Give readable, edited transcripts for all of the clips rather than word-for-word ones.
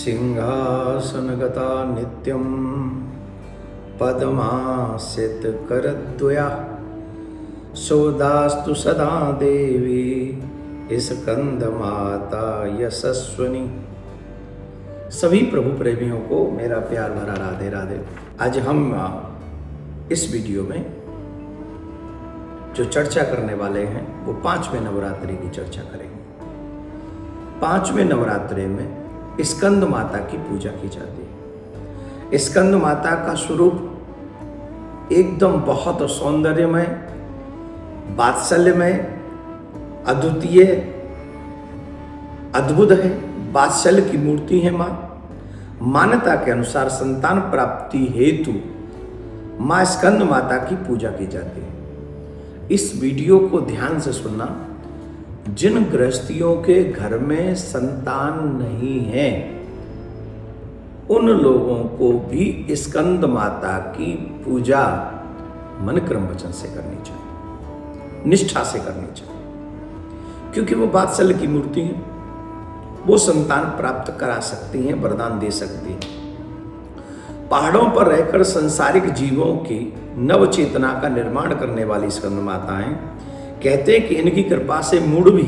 सिंहासनगता नित्यं पद्मासितकरद्वया सोदास्तु सदा देवी स्कंदमाता यशस्वनी। सभी प्रभु प्रेमियों को मेरा प्यार भरा राधे राधे। आज हम इस वीडियो में जो चर्चा करने वाले हैं वो 5वें नवरात्रि की चर्चा करेंगे। 5वें नवरात्रि में स्कंद माता की पूजा की जाती है। स्कंद माता का स्वरूप एकदम बहुत सौंदर्यमय, वात्सल्यमय, अद्वितीय, अद्भुत है। वात्सल्य की मूर्ति है माँ। मान्यता के अनुसार संतान प्राप्ति हेतु माँ स्कंद माता की पूजा की जाती है। इस वीडियो को ध्यान से सुनना। जिन गृहस्थियों के घर में संतान नहीं है उन लोगों को भी स्कंद माता की पूजा मन क्रम वचन से करनी चाहिए, निष्ठा से करनी चाहिए, क्योंकि वो वात्सल्य की मूर्ति है। वो संतान प्राप्त करा सकती हैं, वरदान दे सकती हैं। पहाड़ों पर रहकर संसारिक जीवों की नव चेतना का निर्माण करने वाली स्कंद माताएं कहते हैं कि इनकी कृपा से मूढ़ भी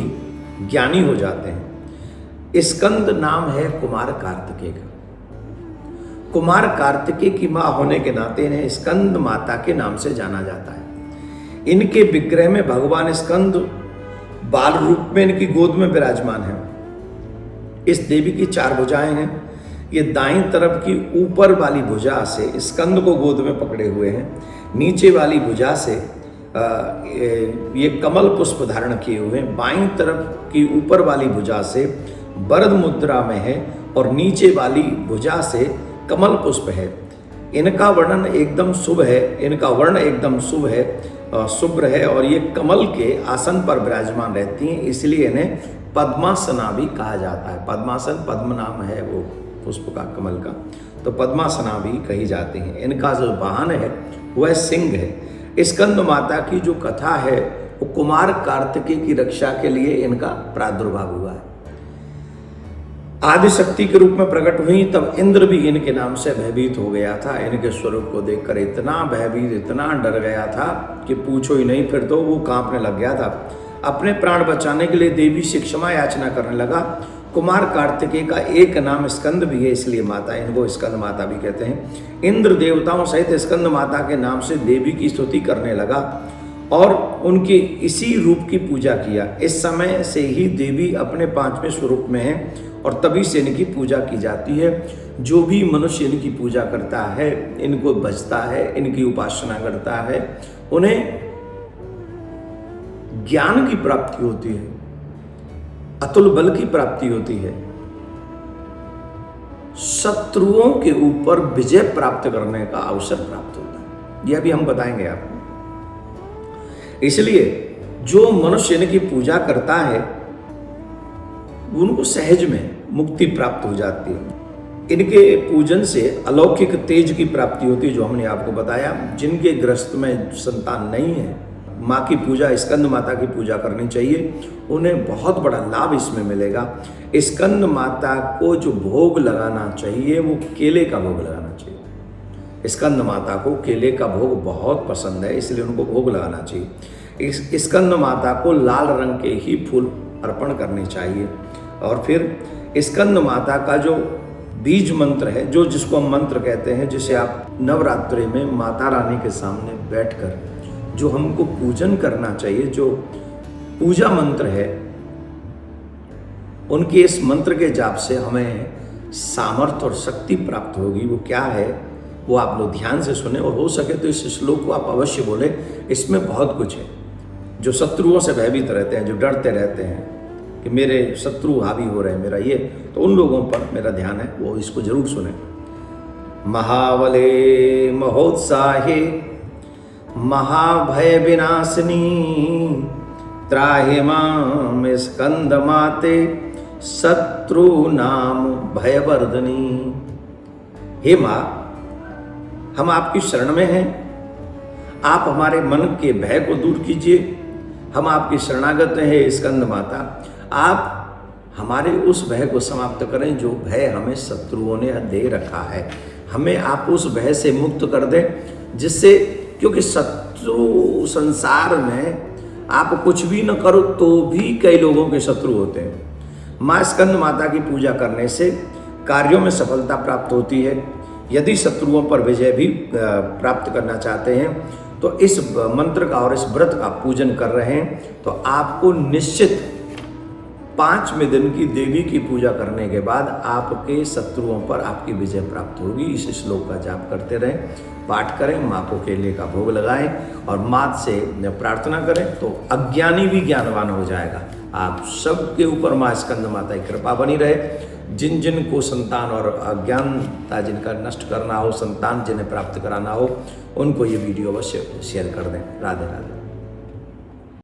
ज्ञानी हो जाते हैं। स्कंद नाम है कुमार कार्तिकेय का। कुमार कार्तिकेय की मां होने के नाते इन्हें स्कंद माता के नाम से जाना जाता है। इनके विग्रह में भगवान स्कंद बाल रूप में इनकी गोद में विराजमान है। इस देवी की 4 भुजाएं हैं। ये दाईं तरफ की ऊपर वाली भुजा से स्कंद को गोद में पकड़े हुए हैं। नीचे वाली भुजा से ये कमल पुष्प धारण किए हुए हैं। बाईं तरफ की ऊपर वाली भुजा से वरद मुद्रा में है और नीचे वाली भुजा से कमल पुष्प है। इनका वर्णन एकदम शुभ है। इनका वर्ण एकदम शुभ है, शुभ्र है और ये कमल के आसन पर विराजमान रहती हैं, इसलिए इन्हें पद्मासना भी कहा जाता है। पद्मासन पद्म नाम है वो पुष्प का, कमल का, तो पद्मासना भी कही जाती है। इनका जो वाहन है वह सिंह है। स्कंद माता की जो कथा है वो कुमार कार्तिकेय की रक्षा के लिए इनका प्रादुर्भाव हुआ है। आदि शक्ति के रूप में प्रकट हुई तब इंद्र भी इनके नाम से भयभीत हो गया था। इनके स्वरूप को देखकर इतना भयभीत, इतना डर गया था कि पूछो ही नहीं। फिर तो वो कांपने लग गया था। अपने प्राण बचाने के लिए देवी से क्षमा याचना करने लगा। कुमार कार्तिकेय का एक नाम स्कंद भी है, इसलिए माता इनको स्कंद माता भी कहते हैं। इंद्र देवताओं सहित स्कंद माता के नाम से देवी की स्तुति करने लगा और उनके इसी रूप की पूजा किया। इस समय से ही देवी अपने 5वें स्वरूप में है और तभी से इनकी पूजा की जाती है। जो भी मनुष्य इनकी पूजा करता है, इनको भजता है, इनकी उपासना करता है, उन्हें ज्ञान की प्राप्ति होती है, अतुल बल की प्राप्ति होती है, शत्रुओं के ऊपर विजय प्राप्त करने का अवसर प्राप्त होता है। यह भी हम बताएंगे आपको। इसलिए जो मनुष्य इनकी पूजा करता है उनको सहज में मुक्ति प्राप्त हो जाती है। इनके पूजन से अलौकिक तेज की प्राप्ति होती है, जो हमने आपको बताया। जिनके गृहस्थ में संतान नहीं है, माँ की पूजा, स्कंद माता की पूजा करनी चाहिए। उन्हें बहुत बड़ा लाभ इसमें मिलेगा। स्कंद माता को जो भोग लगाना चाहिए वो केले का भोग लगाना चाहिए। स्कंद माता को केले का भोग बहुत पसंद है, इसलिए उनको भोग लगाना चाहिए। स्कंद माता को लाल रंग के ही फूल अर्पण करने चाहिए। और फिर स्कंद माता का जो बीज मंत्र है, जो जिसको हम मंत्र कहते हैं, जिसे आप नवरात्रि में माता रानी के सामने बैठकर जो हमको पूजन करना चाहिए, जो पूजा मंत्र है, उनके इस मंत्र के जाप से हमें सामर्थ्य और शक्ति प्राप्त होगी। वो क्या है वो आप लोग ध्यान से सुने और हो सके तो इस श्लोक को आप अवश्य बोले। इसमें बहुत कुछ है। जो शत्रुओं से भयभीत रहते हैं, जो डरते रहते हैं कि मेरे शत्रु हावी हो रहे हैं, मेरा ये, तो उन लोगों पर मेरा ध्यान है, वो इसको जरूर सुने। महावले महोत्साहे महाभय विनाशिनी त्राहि माम स्कंद माते शत्रु नाम भयवर्धनी। हे माँ, हम आपकी शरण में हैं। आप हमारे मन के भय को दूर कीजिए। हम आपकी शरणागत हैं स्कंद माता। आप हमारे उस भय को समाप्त करें जो भय हमें शत्रुओं ने दे रखा है। हमें आप उस भय से मुक्त कर दें, जिससे, क्योंकि शत्रु संसार में आप कुछ भी न करो तो भी कई लोगों के शत्रु होते हैं। माँ स्कंद माता की पूजा करने से कार्यों में सफलता प्राप्त होती है। यदि शत्रुओं पर विजय भी प्राप्त करना चाहते हैं तो इस मंत्र का और इस व्रत का पूजन कर रहे हैं तो आपको निश्चित 5वें दिन की देवी की पूजा करने के बाद आपके शत्रुओं पर आपकी विजय प्राप्त होगी। इस श्लोक का जाप करते रहें, पाठ करें, माँ को केले का भोग लगाएं और माँ से प्रार्थना करें तो अज्ञानी भी ज्ञानवान हो जाएगा। आप सबके ऊपर माँ स्कंद माता की कृपा बनी रहे। जिन जिन को संतान और अज्ञानता जिनका नष्ट करना हो, संतान जिन्हें प्राप्त कराना हो, उनको ये वीडियो अवश्य शेयर कर दें। राधे राधे।